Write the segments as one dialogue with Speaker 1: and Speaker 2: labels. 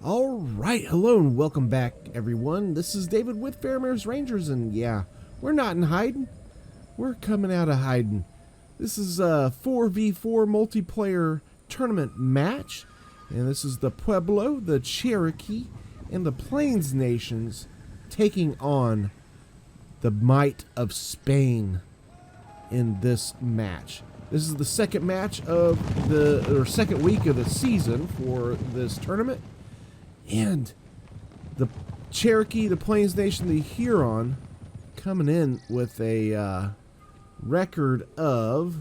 Speaker 1: All right, hello and welcome back, everyone. This is David with Fairmare's Rangers, and yeah, we're not in hiding. We're coming out of hiding. This is a 4v4 multiplayer tournament match, and this is the Peublo, the Cherokee, and the Plains nations taking on the might of Spain in this match. This is the second match of second week of the season for this tournament. And the Cherokee, the Plains Nation, the Huron, coming in with a record of,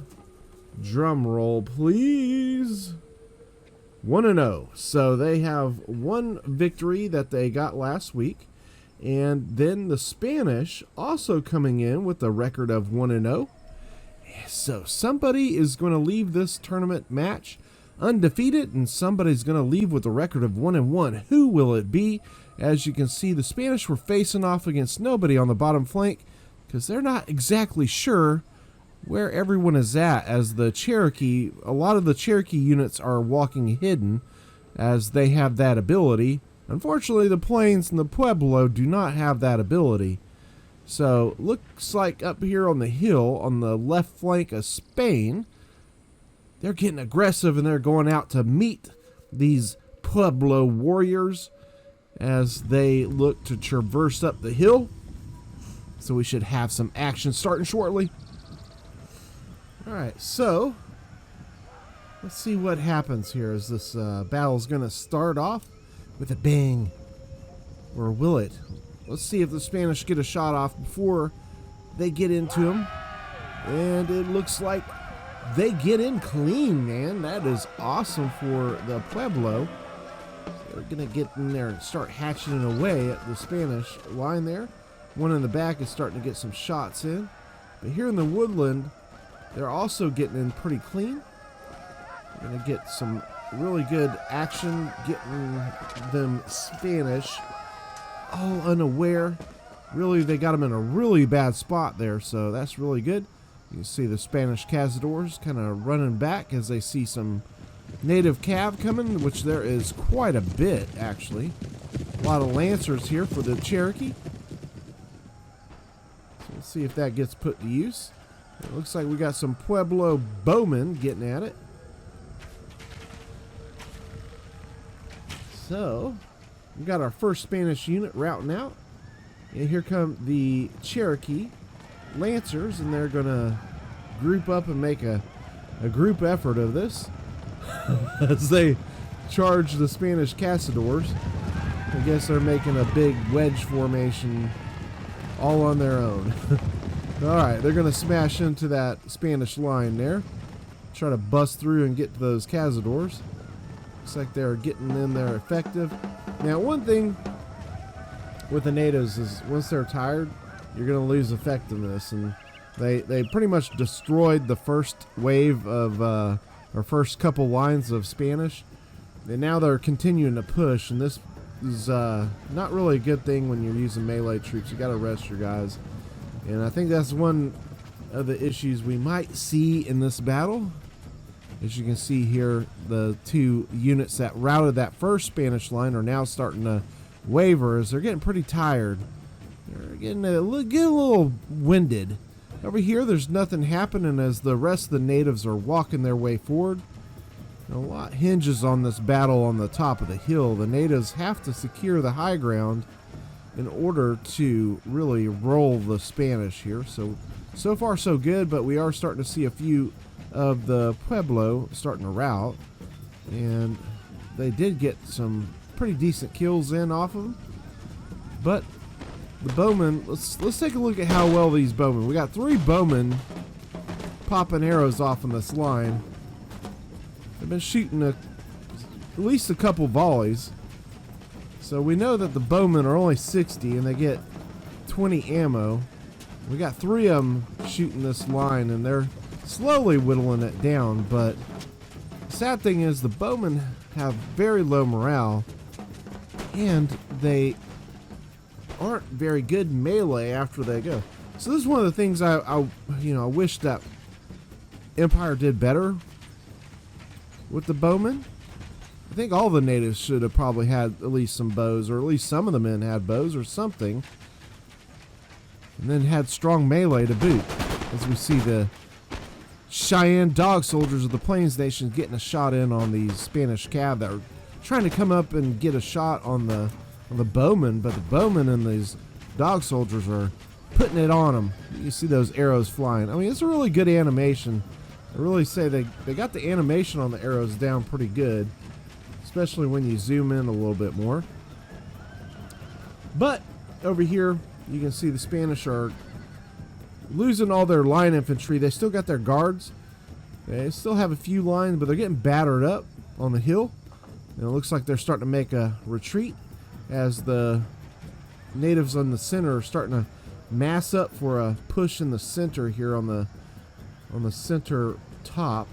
Speaker 1: drum roll please, 1-0. So they have one victory that they got last week. And then the Spanish also coming in with a record of 1-0. So somebody is going to leave this tournament match undefeated, and somebody's going to leave with a record of 1-1. Who will it be? As you can see, the Spanish were facing off against nobody on the bottom flank because they're not exactly sure where everyone is at, as the Cherokee, a lot of the Cherokee units are walking hidden as they have that ability. Unfortunately, the Plains and the Peublo do not have that ability. So, looks like up here on the hill, on the left flank of Spain, they're getting aggressive and they're going out to meet these Peublo warriors as they look to traverse up the hill. So we should have some action starting shortly. Alright, so let's see what happens here as this battle's going to start off with a bang. Or will it? Let's see if the Spanish get a shot off before they get into them. And it looks like they get in clean, man. That is awesome for the Peublo. They're going to get in there and start hatching away at the Spanish line there. One in the back is starting to get some shots in. But here in the woodland, they're also getting in pretty clean. They're going to get some really good action, getting them Spanish all unaware. Really, they got them in a really bad spot there, so that's really good. You can see the Spanish cazadors kind of running back as they see some native cav coming, which there is quite a bit, actually. A lot of lancers here for the Cherokee. So let's see if that gets put to use. It looks like we got some Peublo bowmen getting at it. So, we got our first Spanish unit routing out. And here come the Cherokee Lancers, and they're gonna group up and make a group effort of this as they charge the Spanish cazadors. I guess they're making a big wedge formation all on their own. Alright, they're gonna smash into that Spanish line there, try to bust through and get to those cazadors. Looks like they're getting in there effective. Now, one thing with the natives is once they're tired, you're going to lose effectiveness, and they pretty much destroyed the first wave of or first couple lines of Spanish, and now they're continuing to push, and this is not really a good thing when you're using melee troops. You got to rest your guys, and I think that's one of the issues we might see in this battle. As you can see here, the two units that routed that first Spanish line are now starting to waver as they're getting pretty tired. They're getting a little winded. Over here, there's nothing happening as the rest of the natives are walking their way forward. And a lot hinges on this battle on the top of the hill. The natives have to secure the high ground in order to really roll the Spanish here. So far so good, but we are starting to see a few of the Peublo starting to rout, and they did get some pretty decent kills in off of them. But the bowmen, let's take a look at how well these bowmen. We got 3 bowmen popping arrows off on this line. They've been shooting at least a couple volleys, so we know that the bowmen are only 60 and they get 20 ammo. We got 3 of them shooting this line, and they're slowly whittling it down, but the sad thing is the bowmen have very low morale, and they aren't very good melee after they go. So this is one of the things I wish that Empire did better with the bowmen. I think all the natives should have probably had at least some bows, or at least some of the men had bows or something. And then had strong melee to boot. As we see the Cheyenne dog soldiers of the Plains Nation getting a shot in on these Spanish cav that are trying to come up and get a shot on the bowmen, but the bowmen and these dog soldiers are putting it on them. You see those arrows flying. I mean, it's a really good animation. I really say they got the animation on the arrows down pretty good, especially when you zoom in a little bit more. But over here, you can see the Spanish are losing all their line infantry. They still got their guards. They still have a few lines, but they're getting battered up on the hill. And it looks like they're starting to make a retreat as the natives on the center are starting to mass up for a push in the center here on the center top.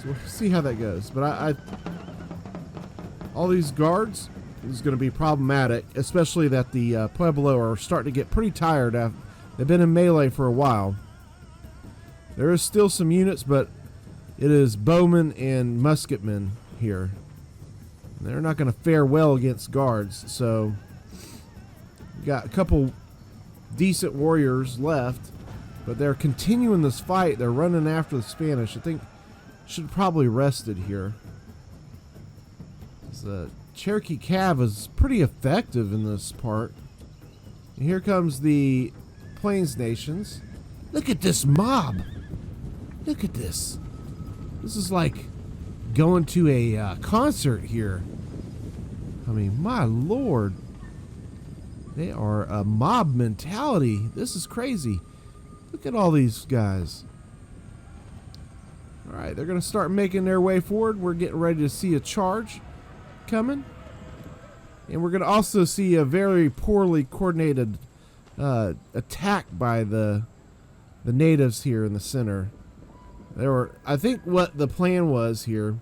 Speaker 1: So we'll see how that goes. But all these guards is going to be problematic, especially that the Pueblo are starting to get pretty tired. They've been in melee for a while. There is still some units, but it is bowmen and musketmen here. They're not going to fare well against guards, so we got a couple decent warriors left, but they're continuing this fight. They're running after the Spanish. I think should probably rested here. The Cherokee cav is pretty effective in this part. And here comes the Plains Nations. Look at this mob. Look at this. This is like going to a concert here. I mean, my lord. They are a mob mentality. This is crazy. Look at all these guys. Alright, they're going to start making their way forward. We're getting ready to see a charge coming. And we're going to also see a very poorly coordinated attack by the natives here in the center. I think what the plan was here,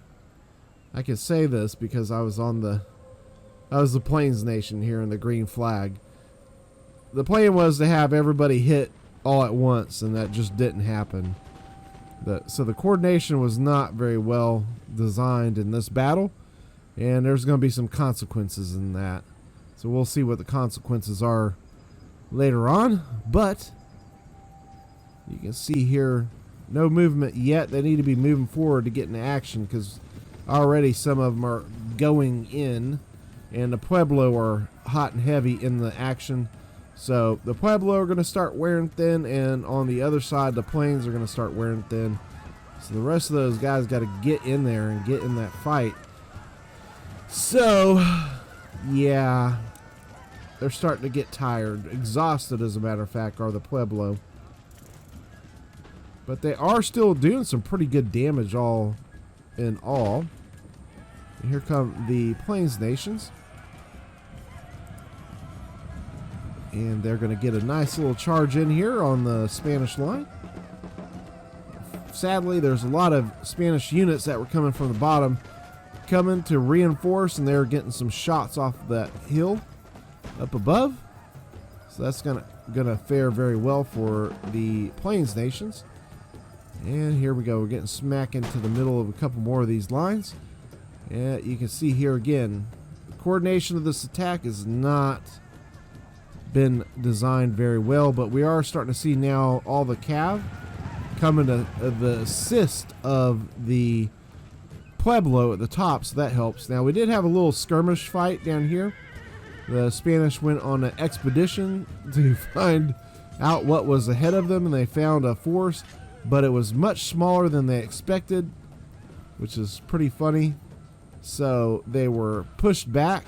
Speaker 1: I can say this because I was the Plains Nation here in the green flag. The plan was to have everybody hit all at once, and that just didn't happen. So the coordination was not very well designed in this battle, and there's going to be some consequences in that. So we'll see what the consequences are later on, but you can see here no movement yet. They need to be moving forward to get into action because already some of them are going in, and the Pueblo are hot and heavy in the action. So the Pueblo are going to start wearing thin, and on the other side the Plains are going to start wearing thin. So the rest of those guys got to get in there and get in that fight. So yeah, they're starting to get tired, exhausted as a matter of fact, are the Pueblo. But they are still doing some pretty good damage all in all. And here come the Plains Nations. And they're going to get a nice little charge in here on the Spanish line. Sadly, there's a lot of Spanish units that were coming from the bottom coming to reinforce, and they're getting some shots off that hill up above. So that's gonna fare very well for the Plains Nations. And here we go. We're getting smack into the middle of a couple more of these lines. And you can see here again, the coordination of this attack has not been designed very well, but we are starting to see now all the cav coming to the assist of the Pueblo at the top, so that helps. Now we did have a little skirmish fight down here. The Spanish went on an expedition to find out what was ahead of them, and they found a force, but it was much smaller than they expected, which is pretty funny. So they were pushed back.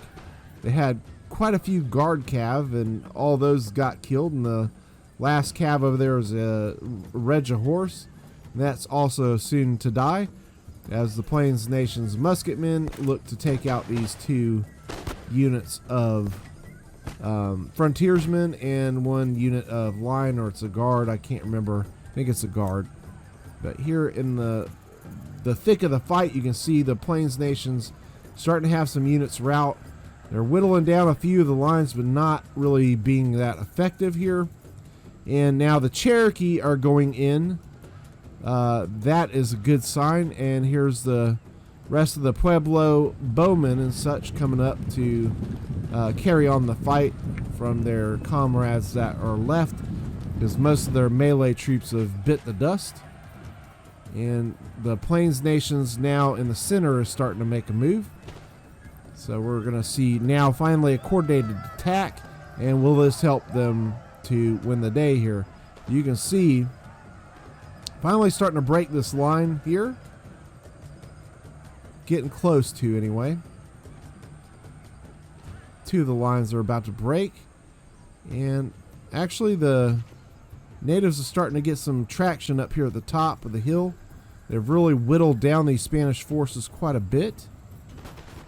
Speaker 1: They had quite a few guard cav, and all those got killed, and the last cav over there is a Regia horse, and that's also soon to die as the Plains Nation's musketmen look to take out these two units of frontiersmen and one unit of line, or it's a guard, I can't remember. I think it's a guard. But here in the thick of the fight, you can see the Plains Nations starting to have some units rout. They're whittling down a few of the lines, but not really being that effective here. And now the Cherokee are going in. That is a good sign. And here's the rest of the Pueblo bowmen and such coming up to carry on the fight from their comrades that are left, because most of their melee troops have bit the dust. And the Plains nations now in the center is starting to make a move. So we're going to see now finally a coordinated attack. And will this help them to win the day here? You can see finally starting to break this line here. Getting close to anyway. Two of the lines are about to break. And actually the natives are starting to get some traction up here at the top of the hill. They've really whittled down these Spanish forces quite a bit,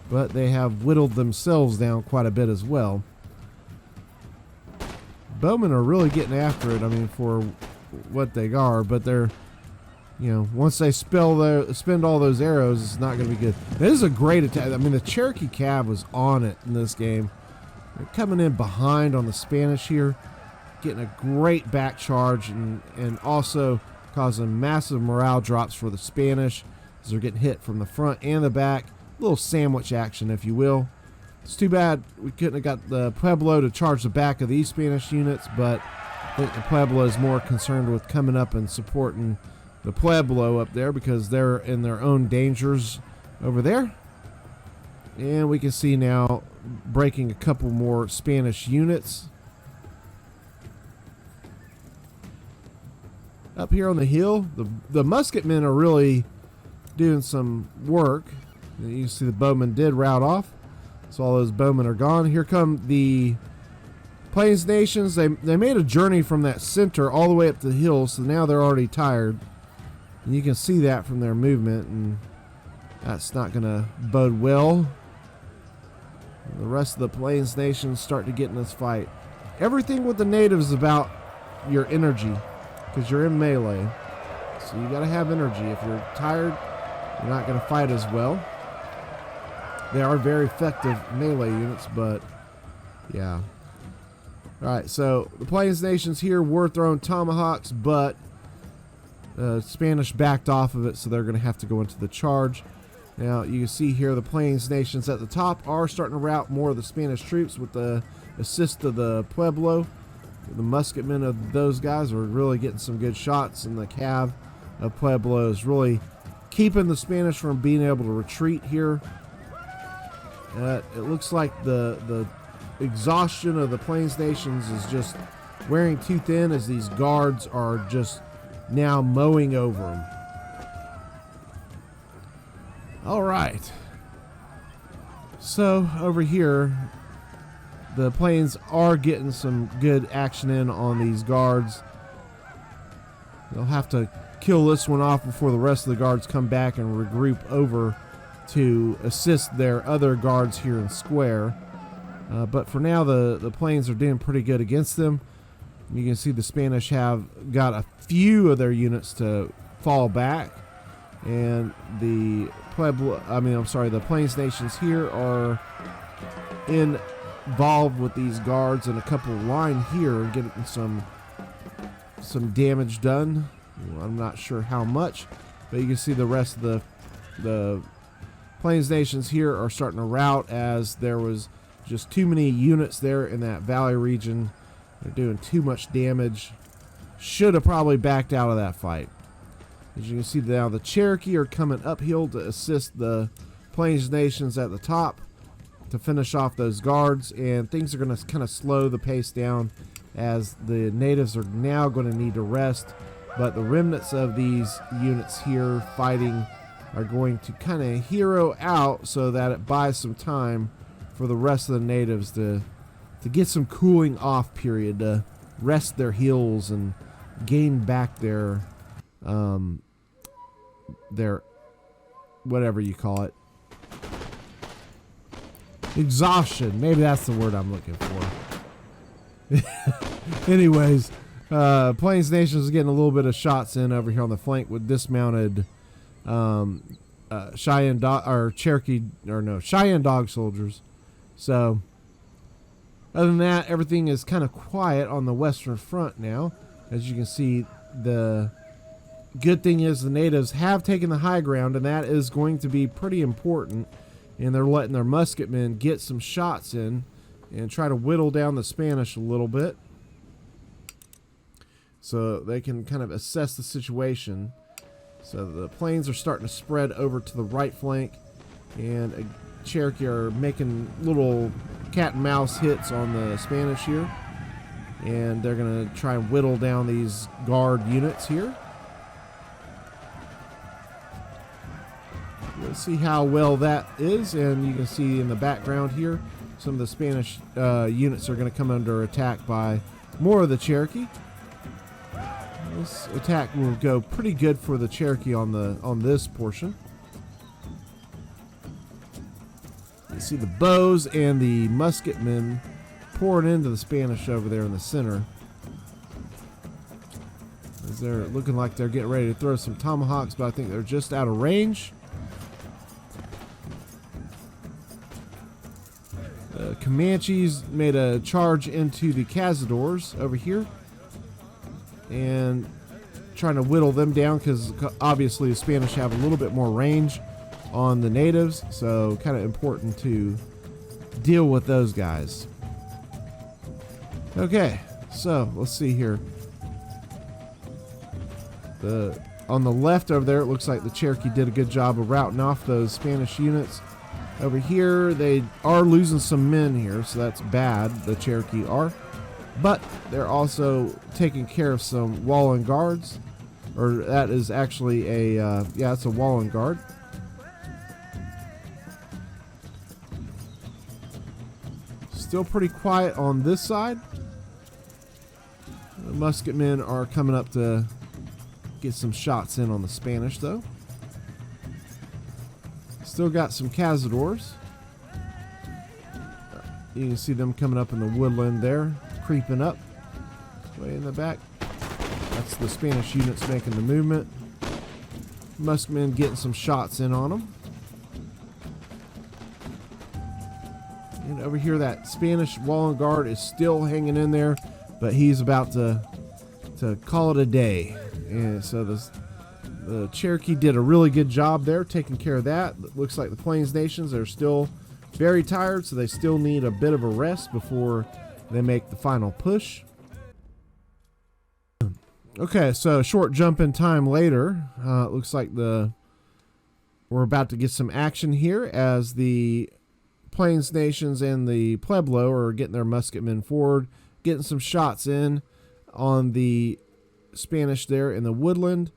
Speaker 1: but they have whittled themselves down quite a bit as well. Bowmen are really getting after it, I mean, for what they are, but they're, you know, once they spend all those arrows, it's not going to be good. This is a great attack. I mean, the Cherokee Cav was on it in this game. They're coming in behind on the Spanish here, getting a great back charge and also causing massive morale drops for the Spanish as they're getting hit from the front and the back. A little sandwich action, if you will. It's too bad we couldn't have got the Pueblo to charge the back of these Spanish units, but I think the Pueblo is more concerned with coming up and supporting the Pueblo up there because they're in their own dangers over there. And we can see now breaking a couple more Spanish units. Up here on the hill, the musketmen are really doing some work. You see the bowmen did rout off, so all those bowmen are gone. Here come the Plains nations. They made a journey from that center all the way up the hill, so now they're already tired. And you can see that from their movement, and that's not going to bode well. The rest of the Plains nations start to get in this fight. Everything with the natives is about your energy, because you're in melee. So you got to have energy. If you're tired, you're not going to fight as well. They are very effective melee units, but yeah. Alright, so the Plains nations here were throwing tomahawks, but Spanish backed off of it, so they're going to have to go into the charge. Now, you can see here the Plains nations at the top are starting to rout more of the Spanish troops with the assist of the Pueblo. The musketmen of those guys are really getting some good shots, and the Cav of Pueblo is really keeping the Spanish from being able to retreat here. It looks like the exhaustion of the Plains nations is just wearing too thin as these guards are just now mowing over them. All right. So over here, the Plains are getting some good action in on these guards. They'll have to kill this one off before the rest of the guards come back and regroup over to assist their other guards here in square. But for now, the Plains are doing pretty good against them. You can see the Spanish have got a few of their units to fall back, and the the Plains nations here are involved with these guards in a couple line here and getting some damage done. I'm not sure how much, but you can see the rest of the Plains nations here are starting to rout as there was just too many units there in that valley region. They're doing too much damage. Should have probably backed out of that fight. As you can see now, the Cherokee are coming uphill to assist the Plains nations at the top to finish off those guards, and things are going to kind of slow the pace down as the natives are now going to need to rest, but the remnants of these units here fighting are going to kind of hero out so that it buys some time for the rest of the natives to get some cooling off period, to rest their heals and gain back their whatever you call it, exhaustion. Maybe that's the word I'm looking for. Anyways, Plains Nations is getting a little bit of shots in over here on the flank with dismounted Cheyenne dog soldiers. So other than that, everything is kind of quiet on the western front now. As you can see, the good thing is the natives have taken the high ground, and that is going to be pretty important. And they're letting their musketmen get some shots in and try to whittle down the Spanish a little bit, so they can kind of assess the situation. So the planes are starting to spread over to the right flank, and Cherokee are making little cat and mouse hits on the Spanish here, and they're going to try and whittle down these guard units here. We'll see how well that is, and you can see in the background here some of the Spanish units are going to come under attack by more of the Cherokee. This attack will go pretty good for the Cherokee on this portion. You see the bows and the musketmen pouring into the Spanish over there in the center, as they're looking like they're getting ready to throw some tomahawks, but I think they're just out of range. The Comanches made a charge into the Cazadors over here and trying to whittle them down, because obviously the Spanish have a little bit more range on the natives, so kind of important to deal with those guys. Okay, so let's see here. On the left over there, it looks like the Cherokee did a good job of routing off those Spanish units. Over here, they are losing some men here, so that's bad, the Cherokee are. But they're also taking care of some Wallen guards. Or that is actually a, yeah, it's a Wallen guard. Still pretty quiet on this side. The musketmen are coming up to get some shots in on the Spanish, though. Still got some Cazadors. You can see them coming up in the woodland there, creeping up way in the back. That's the Spanish units making the movement. Musketmen getting some shots in on them. And over here, that Spanish Wallen guard is still hanging in there, but he's about to call it a day. And so the Cherokee did a really good job there taking care of that. It looks like the Plains Nations are still very tired, so they still need a bit of a rest before they make the final push. Okay, so a short jump in time later. It looks like we're about to get some action here as the Plains Nations and the Pueblo are getting their musketmen forward, getting some shots in on the Spanish there in the woodland.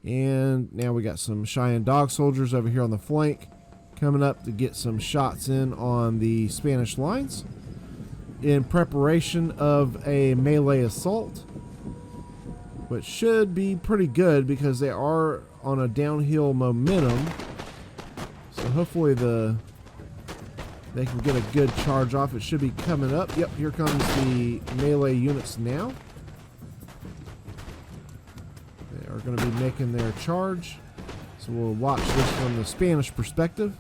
Speaker 1: And now we got some Cheyenne dog soldiers over here on the flank coming up to get some shots in on the Spanish lines in preparation of a melee assault, which should be pretty good because they are on a downhill momentum. So hopefully they can get a good charge off. It should be coming up. Yep, here comes the melee units now. They are going to be making their charge. So we'll watch this from the Spanish perspective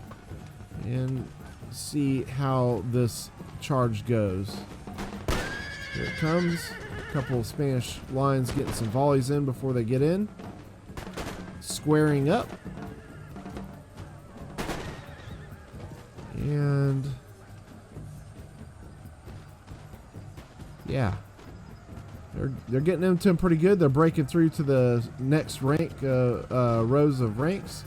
Speaker 1: and see how this charge goes. Here it comes. A couple of Spanish lines getting some volleys in before they get in. Squaring up. And yeah, they're getting into them pretty good. They're breaking through to the next rank, rows of ranks.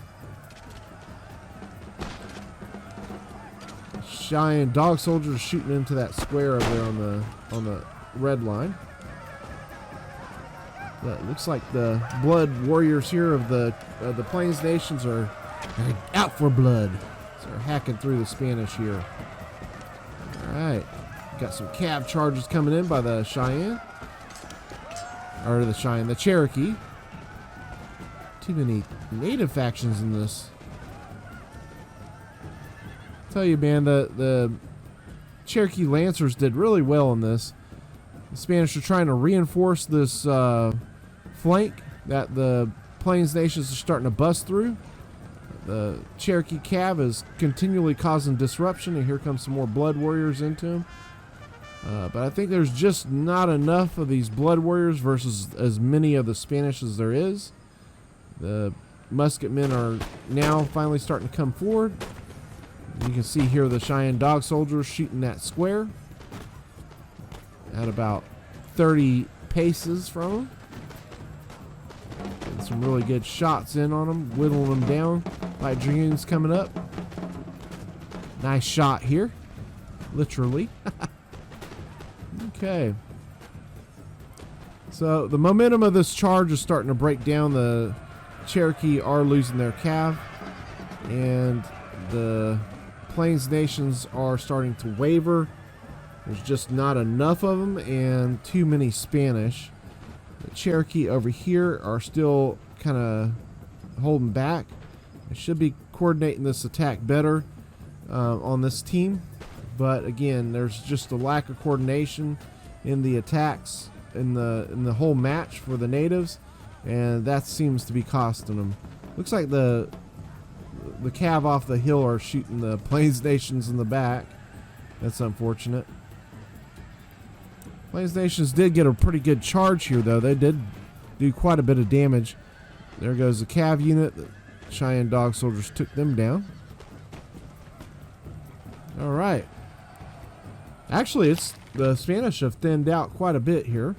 Speaker 1: Cheyenne dog soldiers shooting into that square over there on the red line. It looks like the blood warriors here of the Plains Nations are out for blood. So they're hacking through the Spanish here. All right, got some cab charges coming in by the Cheyenne, or the Cherokee. Too many native factions in this. Tell you, man, the Cherokee Lancers did really well in this. The Spanish are trying to reinforce this flank that the Plains Nations are starting to bust through. The Cherokee Cav is continually causing disruption, and here comes some more Blood Warriors into him. But I think there's just not enough of these Blood Warriors versus as many of the Spanish as there is. The musketmen are now finally starting to come forward. You can see here the Cheyenne dog soldiers shooting that square at about 30 paces from them. Getting some really good shots in on them, whittling them down. Light Dragoons coming up. Nice shot here. Literally. Okay. So the momentum of this charge is starting to break down. The Cherokee are losing their cav, and the Plains Nations are starting to waver. There's just not enough of them and too many Spanish. The Cherokee over here are still kind of holding back. They should be coordinating this attack better on this team. But again, there's just a lack of coordination in the attacks in the whole match for the natives, and that seems to be costing them. Looks like the cav off the hill are shooting the Plains Nations in the back. That's unfortunate. Plains Nations did get a pretty good charge here, though. They did do quite a bit of damage. There goes the cav unit. The Cheyenne dog soldiers took them down. All right. Actually, it's the Spanish have thinned out quite a bit here.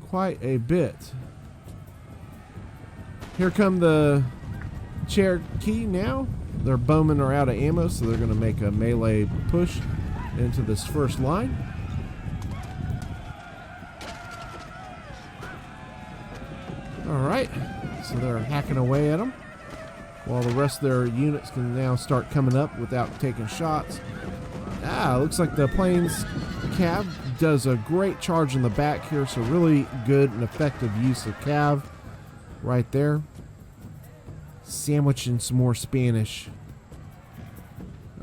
Speaker 1: Quite a bit. Here come the Cherokee now. Their bowmen are out of ammo, so they're going to make a melee push into this first line. Alright, so they're hacking away at them, while the rest of their units can now start coming up without taking shots. Looks like the Plains cav does a great charge in the back here, so really good and effective use of cav right there. Sandwiching some more Spanish.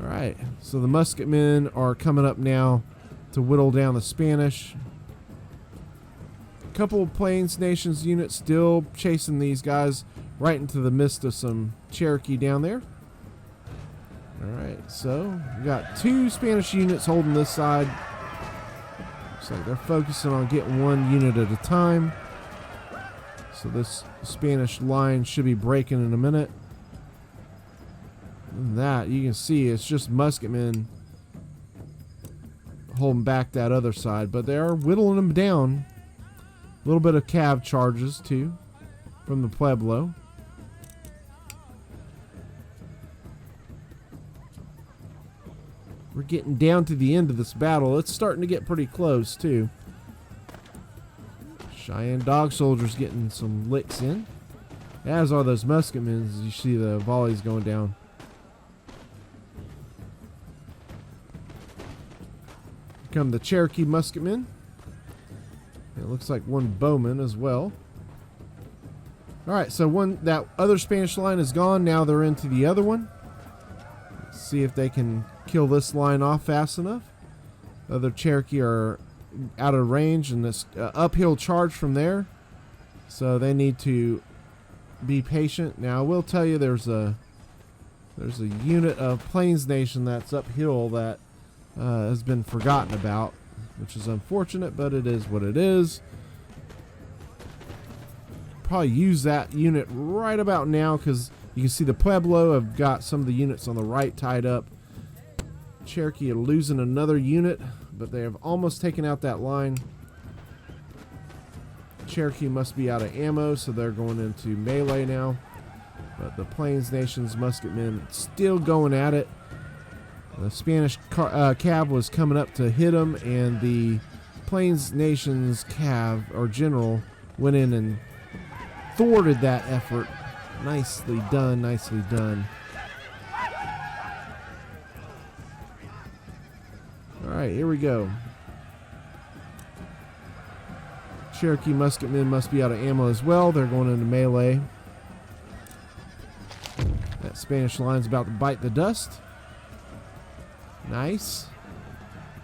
Speaker 1: Alright, so the musketmen are coming up now to whittle down the Spanish. A couple of Plains Nations units still chasing these guys right into the midst of some Cherokee down there. Alright, so we got two Spanish units holding this side. Looks like they're focusing on getting one unit at a time. So this Spanish line should be breaking in a minute. And that, you can see it's just musketmen holding back that other side, but they are whittling them down. A little bit of cav charges too from the Pueblo. We're getting down to the end of this battle. It's starting to get pretty close too. Cheyenne dog soldiers getting some licks in, as are those musketmen, as you see the volleys going down. Here come the Cherokee musketmen. It looks like one bowman as well. Alright, so that other Spanish line is gone. Now they're into the other one. Let's see if they can kill this line off fast enough. The other Cherokee are out of range, and this uphill charge from there, so they need to be patient. Now I will tell you there's a unit of Plains Nation that's uphill that has been forgotten about, which is unfortunate, but it is what it is. Probably use that unit right about now, because you can see the Pueblo have got some of the units on the right tied up. Cherokee are losing another unit, but they have almost taken out that line. Cherokee must be out of ammo, so they're going into melee now. But the Plains Nations musketmen still going at it. The Spanish cav was coming up to hit them, and the Plains Nations cav, or general, went in and thwarted that effort. Nicely done, nicely done. Alright, here we go. Cherokee musketmen must be out of ammo as well. They're going into melee. That Spanish line's about to bite the dust. Nice.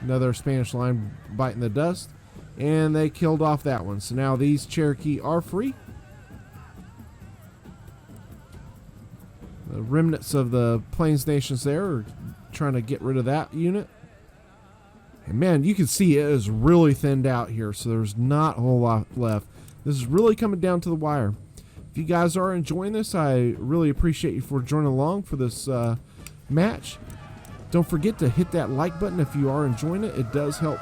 Speaker 1: Another Spanish line biting the dust. And they killed off that one. So now these Cherokee are free. The remnants of the Plains Nations there are trying to get rid of that unit. And man, you can see it is really thinned out here, so there's not a whole lot left. This is really coming down to the wire. If you guys are enjoying this, I really appreciate you for joining along for this match. Don't forget to hit that like button if you are enjoying it. It does help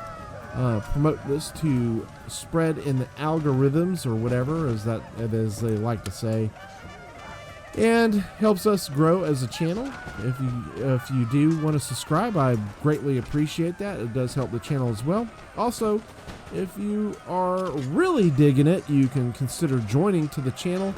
Speaker 1: promote this to spread in the algorithms, or whatever as they like to say, and helps us grow as a channel. If you do want to subscribe, I greatly appreciate that. It does help the channel as well. Also, if you are really digging it, you can consider joining to the channel.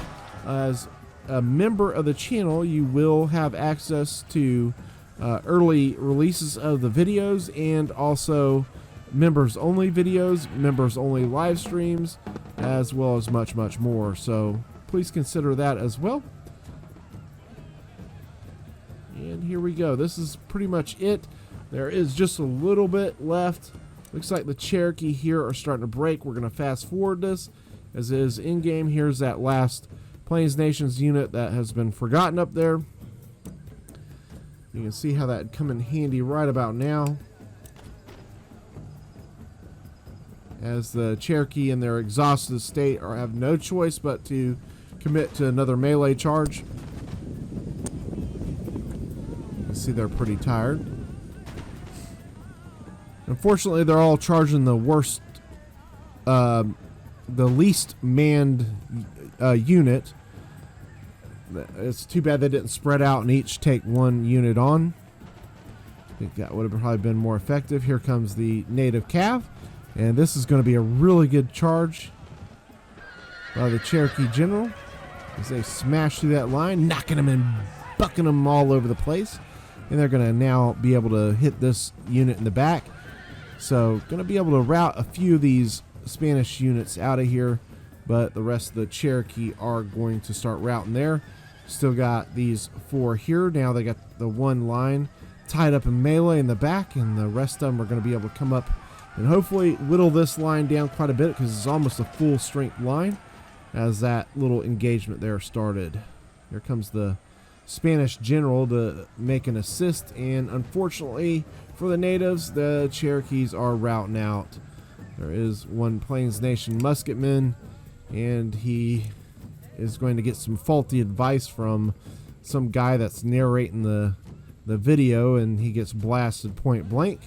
Speaker 1: As a member of the channel, you will have access to early releases of the videos, and also members only videos, members only live streams, as well as much more. So please consider that as well. And here we go. This is pretty much it. There is just a little bit left. Looks like the Cherokee here are starting to break. We're going to fast forward this as it is in game. Here's that last Plains Nations unit that has been forgotten up there. You can see how that come in handy right about now, as the Cherokee in their exhausted state have no choice but to commit to another melee charge. You can see they're pretty tired. Unfortunately, they're all charging the worst, the least manned unit. It's too bad they didn't spread out and each take one unit on. I think that would have probably been more effective. Here comes the native cav. And this is going to be a really good charge by the Cherokee general as they smash through that line, knocking them and bucking them all over the place. And they're going to now be able to hit this unit in the back. So going to be able to route a few of these Spanish units out of here, but the rest of the Cherokee are going to start routing there. Still got these 4 here. Now they got the one line tied up in melee in the back, and the rest of them are going to be able to come up and hopefully whittle this line down quite a bit, because it's almost a full strength line as that little engagement there started. Here comes the Spanish general to make an assist, and unfortunately for the natives, the Cherokees are routing out. There is one Plains Nation musketman, and he is going to get some faulty advice from some guy that's narrating the video, and he gets blasted point blank.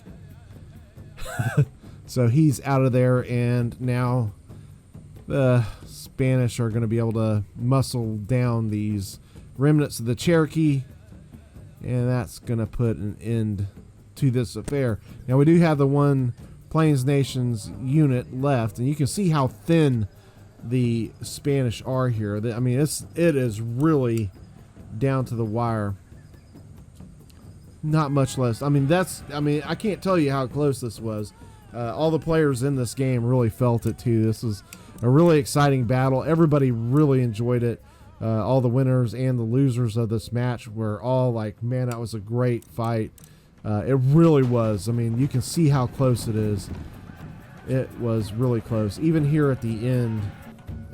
Speaker 1: So he's out of there, and now the Spanish are going to be able to muscle down these remnants of the Cherokee, and that's going to put an end to this affair. Now we do have the one Plains Nations unit left, and you can see how thin the Spanish are here. I mean, it is really down to the wire. Not much less. I mean, I can't tell you how close this was. All the players in this game really felt it too. This was a really exciting battle. Everybody really enjoyed it. All the winners and the losers of this match were all like, man, that was a great fight. It really was. I mean, you can see how close it is. It was really close. Even here at the end,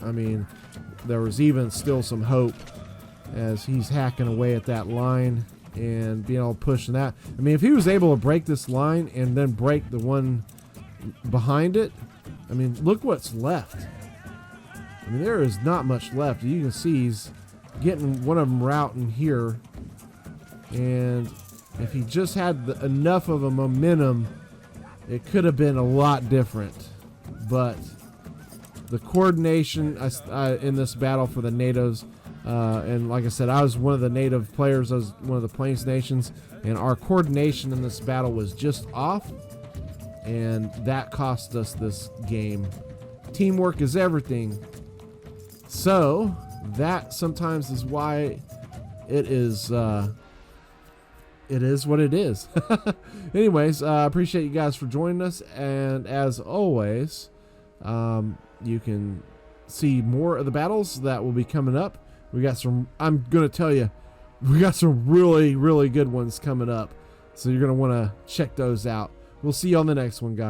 Speaker 1: I mean, there was even still some hope as he's hacking away at that line and being able to push that. I mean, if he was able to break this line and then break the one behind it, I mean, look what's left. I mean, there is not much left. You can see he's getting one of them routing here, and if he just had enough of a momentum, it could have been a lot different. But the coordination in this battle for the natives, and like I said, I was one of the native players. I was one of the Plains Nations, and our coordination in this battle was just off, and that cost us this game. Teamwork is everything. So that sometimes is why it is what it is. Anyways, I appreciate you guys for joining us, and as always, you can see more of the battles that will be coming up. We got some, I'm gonna tell you, we got some really good ones coming up, so you're gonna want to check those out. We'll see you on the next one, guys.